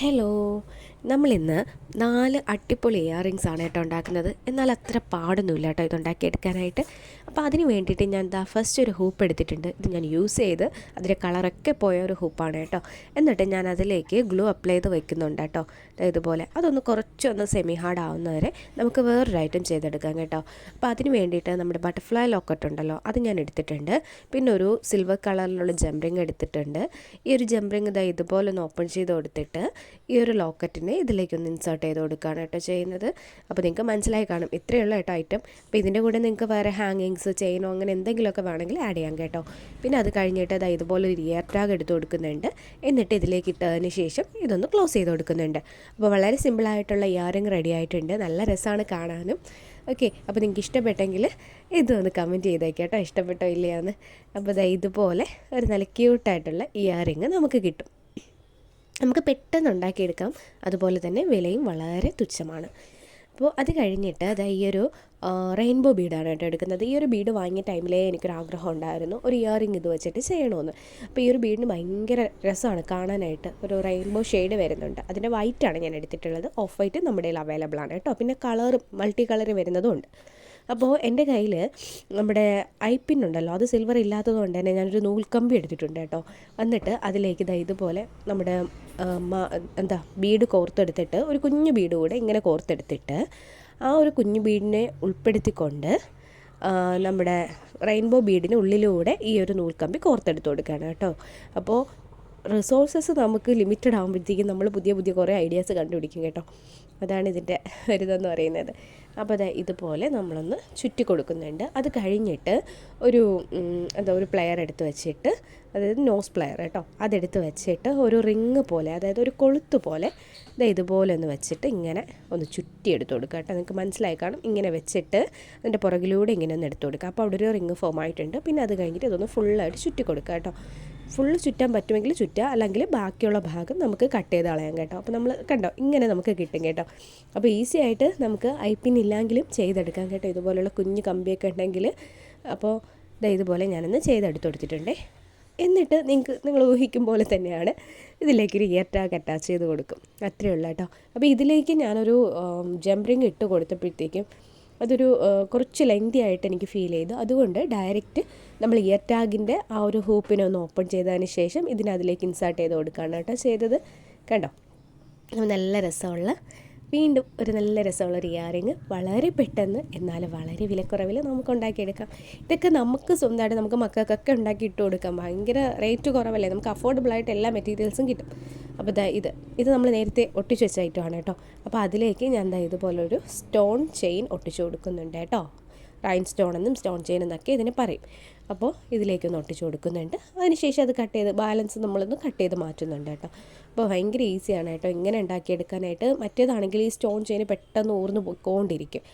Hello, നമ്മളിന്ന് 4 അടിപൊളി earrings ആണ് കേട്ടോ ഉണ്ടാക്കുന്നത്. എന്നാൽ അത്ര പാടൊന്നുമില്ല കേട്ടോ ഇതുണ്ടാക്കിയെടുക്കാനായിട്ട്. അപ്പോൾ അതിന് വേണ്ടിയിട്ട് ഞാൻ ഫസ്റ്റ് ഒരു ഹൂപ്പ് എടുത്തിട്ടുണ്ട്. ഇത് ഞാൻ യൂസ് ചെയ്ത് അതിൻ്റെ കളറൊക്കെ പോയ ഒരു ഹൂപ്പാണ് കേട്ടോ. എന്നിട്ട് ഞാൻ അതിലേക്ക് ഗ്ലൂ അപ്ലൈ ചെയ്ത് വെക്കുന്നുണ്ട് കേട്ടോ. ഇതുപോലെ അതൊന്ന് കുറച്ചൊന്ന് സെമി ഹാർഡ് ആവുന്നവരെ നമുക്ക് വേറൊരു ഐറ്റം ചെയ്തെടുക്കാം കേട്ടോ. അപ്പോൾ അതിന് വേണ്ടിയിട്ട് നമ്മുടെ ബട്ടർഫ്ലൈ ലോക്കറ്റ് ഉണ്ടല്ലോ, അത് ഞാൻ എടുത്തിട്ടുണ്ട്. പിന്നെ ഒരു സിൽവർ കളറിലുള്ള ജംറിങ് എടുത്തിട്ടുണ്ട്. ഈ ഒരു ജംറിങ് ഇതുപോലെ ഒന്ന് ഓപ്പൺ ചെയ്ത് കൊടുത്തിട്ട് ഈ ഒരു ലോക്കറ്റിനെ ഇതിലേക്കൊന്ന് ഇൻസേർട്ട് ചെയ്ത് കൊടുക്കുകയാണ് കേട്ടോ ചെയ്യുന്നത്. അപ്പോൾ നിങ്ങൾക്ക് മനസ്സിലായി കാണും, ഇത്രയുള്ള കേട്ടോ ഐറ്റം. അപ്പോൾ ഇതിൻ്റെ കൂടെ നിങ്ങൾക്ക് വേറെ ഹാങ്ങിങ്സ്, ചെയിനോ അങ്ങനെ എന്തെങ്കിലുമൊക്കെ വേണമെങ്കിൽ ആഡ് ചെയ്യാം കേട്ടോ. പിന്നെ അത് കഴിഞ്ഞിട്ട് ഇതുപോലെ ഒരു ഇയർ ടാഗ് എടുത്ത് കൊടുക്കുന്നുണ്ട്. എന്നിട്ട് ഇതിലേക്ക് ഇട്ടതിന് ശേഷം ഇതൊന്ന് ക്ലോസ് ചെയ്ത് കൊടുക്കുന്നുണ്ട്. അപ്പോൾ വളരെ സിമ്പിളായിട്ടുള്ള ഇയറിങ് റെഡി ആയിട്ടുണ്ട്. നല്ല രസമാണ് കാണാനും. ഓക്കെ, അപ്പോൾ നിങ്ങൾക്ക് ഇഷ്ടപ്പെട്ടെങ്കിൽ ഇതൊന്ന് കമൻറ്റ് ചെയ്തേക്കാം കേട്ടോ, ഇഷ്ടപ്പെട്ടോ ഇല്ലയാന്ന്. അപ്പോൾ ഇതുപോലെ ഒരു നല്ല ക്യൂട്ടായിട്ടുള്ള ഇയറിങ് നമുക്ക് കിട്ടും. നമുക്ക് പെട്ടെന്ന് ഉണ്ടാക്കിയെടുക്കാം. അതുപോലെ തന്നെ വിലയും വളരെ തുച്ഛമാണ്. അപ്പോൾ അത് കഴിഞ്ഞിട്ട് ഈ ഒരു റെയിൻബോ ബീഡാണ് കേട്ടോ എടുക്കുന്നത്. ഈ ഒരു ബീഡ് വാങ്ങിയ ടൈമിലേ എനിക്കൊരാഗ്രഹം ഉണ്ടായിരുന്നു, ഒരു ഇയറിങ് ഇത് വെച്ചിട്ട് ചെയ്യണമെന്ന്. അപ്പോൾ ഈ ഒരു ബീഡിന് ഭയങ്കര രസമാണ് കാണാനായിട്ട്. ഒരു റെയിൻബോ ഷെയ്ഡ് വരുന്നുണ്ട്. അതിൻ്റെ വൈറ്റാണ് ഞാൻ എടുത്തിട്ടുള്ളത്. ഓഫ് വൈറ്റ് നമ്മുടെ കയ്യിൽ അവൈലബിൾ ആണ് കേട്ടോ. പിന്നെ കളർ മൾട്ടി കളർ വരുന്നതും ഉണ്ട്. അപ്പോൾ എൻ്റെ കയ്യിൽ നമ്മുടെ ഐപ്പിൻ ഉണ്ടല്ലോ, അത് സിൽവർ ഇല്ലാത്തത് കൊണ്ട് തന്നെ ഞാനൊരു നൂൽക്കമ്പി എടുത്തിട്ടുണ്ട് കേട്ടോ. എന്നിട്ട് അതിലേക്ക് ഇതുപോലെ നമ്മുടെ ബീഡ് കോർത്തെടുത്തിട്ട് ഒരു കുഞ്ഞു ബീഡ് കൂടെ ഇങ്ങനെ കോർത്തെടുത്തിട്ട് ആ ഒരു കുഞ്ഞു ബീഡിനെ ഉൾപ്പെടുത്തിക്കൊണ്ട് നമ്മുടെ റെയിൻബോ ബീഡിന് ഉള്ളിലൂടെ ഈ ഒരു നൂൽക്കമ്പി കോർത്തെടുത്ത് കൊടുക്കുകയാണ് കേട്ടോ. അപ്പോൾ റിസോഴ്സസ് നമുക്ക് ലിമിറ്റഡ് ആകുമ്പോഴത്തേക്കും നമ്മൾ പുതിയ പുതിയ കുറേ ഐഡിയാസ് കണ്ടുപിടിക്കും കേട്ടോ. അതാണ് ഇതിൻ്റെ ഒരിതെന്ന് പറയുന്നത്. അപ്പോൾ ഇതുപോലെ നമ്മളൊന്ന് ചുറ്റി കൊടുക്കുന്നുണ്ട്. അത് കഴിഞ്ഞിട്ട് ഒരു ഒരു പ്ലെയർ എടുത്ത് വെച്ചിട്ട്, അതായത് നോസ് പ്ലെയർ കേട്ടോ, അതെടുത്ത് വെച്ചിട്ട് ഒരു റിങ് പോലെ, അതായത് ഒരു കൊളുത്ത് പോലെ ഇതുപോലെ ഒന്ന് വെച്ചിട്ട് ഇങ്ങനെ ഒന്ന് ചുറ്റി എടുത്ത് കൊടുക്കുക കേട്ടോ. നിങ്ങൾക്ക് മനസ്സിലായി കാണും. ഇങ്ങനെ വെച്ചിട്ട് അതിൻ്റെ പുറകിലൂടെ ഇങ്ങനെ ഒന്ന് എടുത്ത് കൊടുക്കുക. അപ്പോൾ അവിടെ ഒരു റിങ് ഫോം ആയിട്ടുണ്ട്. പിന്നെ അത് കഴിഞ്ഞിട്ട് ഇതൊന്ന് ഫുള്ളായിട്ട് ചുറ്റി കൊടുക്കുക കേട്ടോ. ഫുള്ള് ചുറ്റാൻ പറ്റുമെങ്കിൽ ചുറ്റുക, അല്ലെങ്കിൽ ബാക്കിയുള്ള ഭാഗം നമുക്ക് കട്ട് ചെയ്ത് കളയാം കേട്ടോ. അപ്പോൾ നമ്മൾ കണ്ടോ, ഇങ്ങനെ നമുക്ക് കിട്ടും കേട്ടോ. അപ്പോൾ ഈസി ആയിട്ട് നമുക്ക് ഐപ്പിൻ ഇല്ലെങ്കിലും ചെയ്തെടുക്കാം കേട്ടോ, ഇതുപോലുള്ള കുഞ്ഞ് കമ്പിയൊക്കെ ഉണ്ടെങ്കിൽ. അപ്പോൾ ഇതുപോലെ ഞാനൊന്ന് ചെയ്തെടുത്ത് കൊടുത്തിട്ടുണ്ടേ. എന്നിട്ട് നിങ്ങൾ ഊഹിക്കും പോലെ തന്നെയാണ് ഇതിലേക്കൊരു ഇയർ ടാഗ് അറ്റാച്ച് ചെയ്ത് കൊടുക്കും. അത്രയേ ഉള്ളൂ കേട്ടോ. അപ്പോൾ ഇതിലേക്ക് ഞാനൊരു ജംറിങ് ഇട്ട് കൊടുത്തപ്പോഴത്തേക്കും അതൊരു കുറച്ച് ലെങ്തി ആയിട്ട് എനിക്ക് ഫീൽ ചെയ്തു. അതുകൊണ്ട് ഡയറക്റ്റ് നമ്മൾ ഇയർ ടാഗിൻ്റെ ആ ഒരു ഹൂപ്പിനെ ഒന്ന് ഓപ്പൺ ചെയ്തതിന് ശേഷം ഇതിനതിലേക്ക് ഇൻസേർട്ട് ചെയ്ത് കൊടുക്കുകയാണ് കേട്ടോ ചെയ്തത്. കണ്ടോ, നല്ല രസമുള്ള, വീണ്ടും ഒരു നല്ല രസമുള്ളൊരു ഇയറിങ് വളരെ പെട്ടെന്ന് എന്നാൽ വളരെ വിലക്കുറവിൽ നമുക്ക് ഉണ്ടാക്കിയെടുക്കാം. ഇതൊക്കെ നമുക്ക് സ്വന്തമായിട്ട് നമുക്ക് മക്കൾക്കൊക്കെ ഉണ്ടാക്കി ഇട്ട് കൊടുക്കാം. ഭയങ്കര റേറ്റ് കുറവല്ലേ, നമുക്ക് അഫോർഡബിളായിട്ട് എല്ലാ മെറ്റീരിയൽസും കിട്ടും. അപ്പോൾ ഇത് നമ്മൾ നേരത്തെ ഒട്ടിച്ച് വെച്ച ഐറ്റമാണ് കേട്ടോ. അപ്പോൾ അതിലേക്ക് ഞാൻ ഇതുപോലൊരു സ്റ്റോൺ ചെയിൻ ഒട്ടിച്ച് കൊടുക്കുന്നുണ്ട് കേട്ടോ. റൈൻ സ്റ്റോൺ എന്നും സ്റ്റോൺ ചെയിൻ എന്നൊക്കെ ഇതിനെ പറയും. അപ്പോൾ ഇതിലേക്കൊന്ന് ഒട്ടിച്ച് കൊടുക്കുന്നുണ്ട്. അതിനുശേഷം അത് കട്ട് ചെയ്ത് ബാലൻസ് നമ്മളൊന്ന് കട്ട് ചെയ്ത് മാറ്റുന്നുണ്ട് കേട്ടോ. അപ്പോൾ ഭയങ്കര ഈസിയാണ് കേട്ടോ ഇങ്ങനെ ഉണ്ടാക്കിയെടുക്കാനായിട്ട്. മറ്റേതാണെങ്കിൽ ഈ സ്റ്റോൺ ചെയിൻ പെട്ടെന്ന് ഊർന്ന് പോയിക്കൊണ്ടിരിക്കും.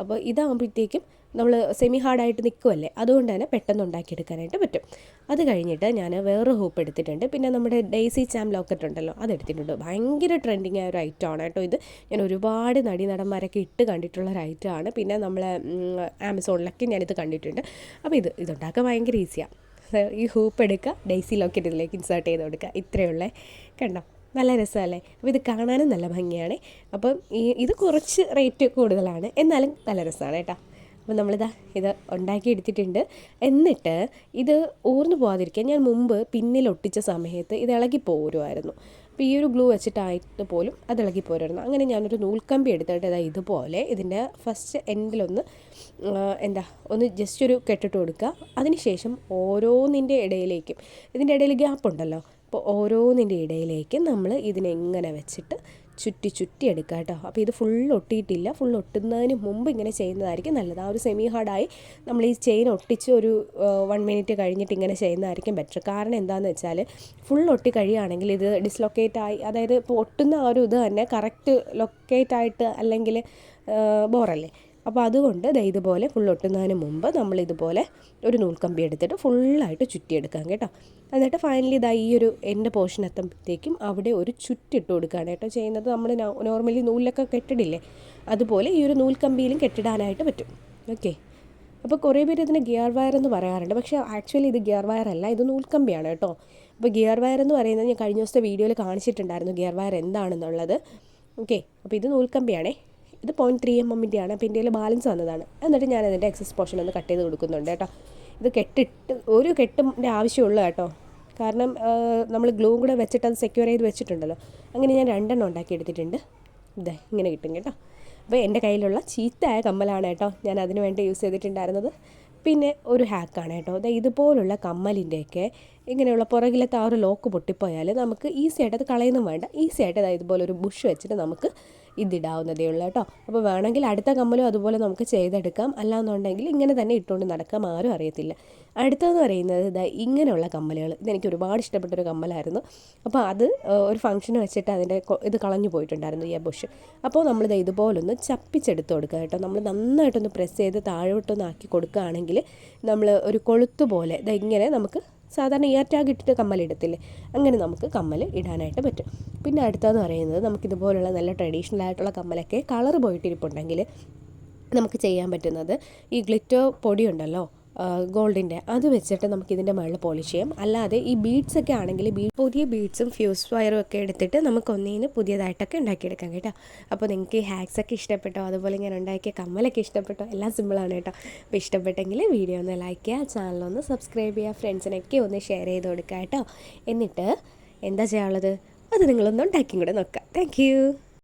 അപ്പോൾ ഇതാകുമ്പോഴത്തേക്കും നമ്മൾ സെമി ഹാർഡായിട്ട് നിൽക്കുമല്ലേ, അതുകൊണ്ട് തന്നെ പെട്ടെന്ന് ഉണ്ടാക്കിയെടുക്കാനായിട്ട് പറ്റും. അത് കഴിഞ്ഞിട്ട് ഞാൻ വേറെ ഹൂപ്പ് എടുത്തിട്ടുണ്ട്. പിന്നെ നമ്മുടെ ഡെയ്സി ചാം ലോക്കറ്റ് ഉണ്ടല്ലോ, അതെടുത്തിട്ടുണ്ട്. ഭയങ്കര ട്രെൻഡിങ് ആയ ഒരു ഐറ്റമാണ് കേട്ടോ ഇത്. ഞാൻ ഒരുപാട് നടന്മാരൊക്കെ ഇട്ട് കണ്ടിട്ടുള്ള ഒരു ഐറ്റമാണ്. പിന്നെ നമ്മളെ ആമസോണിലൊക്കെ ഞാനിത് കണ്ടിട്ടുണ്ട്. അപ്പോൾ ഇതുണ്ടാക്കാൻ ഭയങ്കര ഈസിയാണ്. ഈ ഹൂപ്പ് എടുക്കുക, ഡെയ്സി ലോക്കറ്റ് ഇതിലേക്ക് ഇൻസേർട്ട് ചെയ്ത് കൊടുക്കുക. ഇത്രയുള്ള കണ്ടോ, നല്ല രസമല്ലേ. അപ്പോൾ ഇത് കാണാനും നല്ല ഭംഗിയാണ്. അപ്പം ഇത് കുറച്ച് റേറ്റ് കൂടുതലാണ്, എന്നാലും നല്ല രസമാണ് കേട്ടോ. അപ്പോൾ ഇത് ഉണ്ടാക്കിയെടുത്തിട്ടുണ്ട്. എന്നിട്ട് ഇത് ഊർന്നു പോകാതിരിക്കാൻ ഞാൻ മുമ്പ് പിന്നിൽ ഒട്ടിച്ച സമയത്ത് ഇത് ഇളകി പോരുമായിരുന്നു. അപ്പോൾ ഈ ഒരു ഗ്ലൂ വെച്ചിട്ടായിട്ട് പോലും അത് ഇളകി പോരുമായിരുന്നു. അങ്ങനെ ഞാനൊരു നൂൽക്കമ്പി എടുത്തിട്ട് ഇതിപോലെ ഇതിൻ്റെ ഫസ്റ്റ് എൻഡിലൊന്ന് ഒന്ന് ജസ്റ്റ് ഒരു കെട്ടിട്ട് കൊടുക്കുക. അതിനുശേഷം ഓരോന്നിൻ്റെ ഇടയിലേക്കും, ഇതിൻ്റെ ഇടയിൽ ഗ്യാപ്പ് ഉണ്ടല്ലോ, അപ്പോൾ ഓരോന്നിൻ്റെ ഇടയിലേക്ക് നമ്മൾ ഇതിനെങ്ങനെ വെച്ചിട്ട് ചുറ്റി എടുക്കുക കേട്ടോ. അപ്പോൾ ഇത് ഫുൾ ഒട്ടിയിട്ടില്ല. ഫുൾ ഒട്ടുന്നതിന് മുമ്പ് ഇങ്ങനെ ചെയ്യുന്നതായിരിക്കും നല്ലത്. ആ ഒരു സെമി ഹാർഡായി നമ്മൾ ഈ ചെയിൻ ഒട്ടിച്ച് ഒരു 1 മിനിറ്റ് കഴിഞ്ഞിട്ട് ഇങ്ങനെ ചെയ്യുന്നതായിരിക്കും ബെറ്റർ. കാരണം എന്താണെന്ന് വെച്ചാൽ ഫുൾ ഒട്ടി കഴിയുകയാണെങ്കിൽ ഇത് ഡിസ്ലൊക്കേറ്റ് ആയി, അതായത് ഇപ്പോൾ ഒട്ടുന്ന ആ ഒരു ഇത് തന്നെ കറക്റ്റ് ലൊക്കേറ്റ് ആയിട്ട് അല്ലെങ്കിൽ ബോറല്ലേ. അപ്പോൾ അതുകൊണ്ട് ഇതുപോലെ ഫുൾ ഒട്ടുന്നതിന് മുമ്പ് നമ്മളിതുപോലെ ഒരു നൂൽക്കമ്പി എടുത്തിട്ട് ഫുള്ളായിട്ട് ചുറ്റിയെടുക്കാം കേട്ടോ. എന്നിട്ട് ഫൈനലി ഈ ഒരു എൻ്റെ പോർഷൻ എത്തുമ്പോഴത്തേക്കും അവിടെ ഒരു ചുറ്റിട്ട് കൊടുക്കുകയാണ് കേട്ടോ ചെയ്യുന്നത്. നമ്മൾ നോർമലി നൂലിലൊക്കെ കെട്ടിടില്ലേ, അതുപോലെ ഈ ഒരു നൂൽക്കമ്പിയിലും കെട്ടിടാനായിട്ട് പറ്റും. ഓക്കെ, അപ്പോൾ കുറേ പേര് ഇതിന് ഗിയർ വയർ എന്ന് പറയാറുണ്ട്. പക്ഷേ ആക്ച്വലി ഇത് ഗിയർ വയർ അല്ല, ഇത് നൂൽക്കമ്പിയാണ് കേട്ടോ. അപ്പോൾ ഗിയർ വയർ എന്ന് പറയുന്നത് ഞാൻ കഴിഞ്ഞ ദിവസത്തെ വീഡിയോയിൽ കാണിച്ചിട്ടുണ്ടായിരുന്നു ഗിയർ വയർ എന്താണെന്നുള്ളത്. ഓക്കെ, അപ്പോൾ ഇത് നൂൽക്കമ്പിയാണേ. ഇത് 0.3 mm ആണ്. അപ്പോൾ ഇന്ത്യയിൽ ബാലൻസ് വന്നതാണ്. എന്നിട്ട് ഞാൻ അതിൻ്റെ എക്സസ് പോർഷൻ ഒന്ന് കട്ട് ചെയ്ത് കൊടുക്കുന്നുണ്ട് കേട്ടോ. ഇത് കെട്ടിട്ട് ഒരു കെട്ടിൻ്റെ ആവശ്യമുള്ളൂ കേട്ടോ. കാരണം നമ്മൾ ഗ്ലൂ കൂടെ വെച്ചിട്ട് അത് സെക്യൂർ ചെയ്ത് വെച്ചിട്ടുണ്ടല്ലോ. അങ്ങനെ ഞാൻ 2 ഉണ്ടാക്കി എടുത്തിട്ടുണ്ട്. ഇതേ ഇങ്ങനെ കിട്ടും കേട്ടോ. അപ്പോൾ എൻ്റെ കയ്യിലുള്ള ചീത്തയായ കമ്മലാണ് കേട്ടോ ഞാൻ അതിന് വേണ്ടി യൂസ് ചെയ്തിട്ടുണ്ടായിരുന്നത്. പിന്നെ ഒരു ഹാക്കാണ് കേട്ടോ. ഇതുപോലുള്ള കമ്മലിൻ്റെയൊക്കെ ഇങ്ങനെയുള്ള പുറകിലത്തെ ആ ഒരു ലോക്ക് പൊട്ടിപ്പോയാൽ നമുക്ക് ഈസി ആയിട്ട് അത് കളയൊന്നും വേണ്ട. ഈസി ആയിട്ട് ഇതുപോലെ ഒരു ബുഷ് വെച്ചിട്ട് നമുക്ക് ഇതിടാവുന്നതേ ഉള്ളൂ കേട്ടോ. അപ്പോൾ വേണമെങ്കിൽ അടുത്ത കമ്മലും അതുപോലെ നമുക്ക് ചെയ്തെടുക്കാം. അല്ലാന്നുണ്ടെങ്കിൽ ഇങ്ങനെ തന്നെ ഇട്ടുകൊണ്ട് നടക്കാം, ആരും അറിയത്തില്ല. അടുത്തതെന്ന് പറയുന്നത് ഇങ്ങനെയുള്ള കമ്മലുകൾ. ഇതെനിക്ക് ഒരുപാട് ഇഷ്ടപ്പെട്ടൊരു കമ്മലായിരുന്നു. അപ്പോൾ അത് ഒരു ഫംഗ്ഷന് വെച്ചിട്ട് അതിൻ്റെ ഇത് കളഞ്ഞു പോയിട്ടുണ്ടായിരുന്നു ഈ ബുഷ്. അപ്പോൾ നമ്മളിത് ഇതുപോലൊന്ന് ചപ്പിച്ചെടുത്ത് കൊടുക്കുക കേട്ടോ. നമ്മൾ നന്നായിട്ടൊന്ന് പ്രസ് ചെയ്ത് താഴോട്ടൊന്ന് ആക്കി കൊടുക്കുകയാണെങ്കിൽ നമ്മൾ ഒരു കൊളുത്ത് പോലെ ഇങ്ങനെ നമുക്ക് സാധാരണ ഇയർ ടാഗ് ഇട്ടിട്ട് കമ്മലിടത്തില്ലേ, അങ്ങനെ നമുക്ക് കമ്മൽ ഇടാനായിട്ട് പറ്റും. പിന്നെ അടുത്തതെന്ന് പറയുന്നത് നമുക്കിതുപോലുള്ള നല്ല ട്രഡീഷണൽ ആയിട്ടുള്ള കമ്മലൊക്കെ കളർ പോയിട്ടിരിപ്പുണ്ടെങ്കിൽ നമുക്ക് ചെയ്യാൻ പറ്റുന്നത് ഈ ഗ്ലിറ്റർ പൊടി ഉണ്ടല്ലോ ഗോൾഡിൻ്റെ, അത് വെച്ചിട്ട് നമുക്കിതിൻ്റെ മുകളിൽ പോളിഷ് ചെയ്യാം. അല്ലാതെ ഈ ബീഡ്സൊക്കെ ആണെങ്കിൽ പുതിയ ബീഡ്സും ഫ്യൂസ് വയറും ഒക്കെ എടുത്തിട്ട് നമുക്ക് ഒന്നിന് പുതിയതായിട്ടൊക്കെ ഉണ്ടാക്കിയെടുക്കാം കേട്ടോ. അപ്പോൾ നിങ്ങൾക്ക് ഈ ഹാക്സൊക്കെ ഇഷ്ടപ്പെട്ടോ, അതുപോലെ ഞാൻ ഉണ്ടാക്കിയ കമ്മലൊക്കെ ഇഷ്ടപ്പെട്ടോ, എല്ലാം സിമ്പിളാണ് കേട്ടോ. അപ്പോൾ ഇഷ്ടപ്പെട്ടെങ്കിൽ വീഡിയോ ഒന്ന് ലൈക്ക് ചെയ്യുക, ചാനലൊന്ന് സബ്സ്ക്രൈബ് ചെയ്യുക, ഫ്രണ്ട്സിനൊക്കെ ഒന്ന് ഷെയർ ചെയ്ത് കൊടുക്കുക കേട്ടോ. എന്നിട്ട് എന്താ ചെയ്യാനുള്ളത് അത് നിങ്ങളൊന്ന് ഉണ്ടാക്കിയും കൂടെ നോക്കാം. താങ്ക്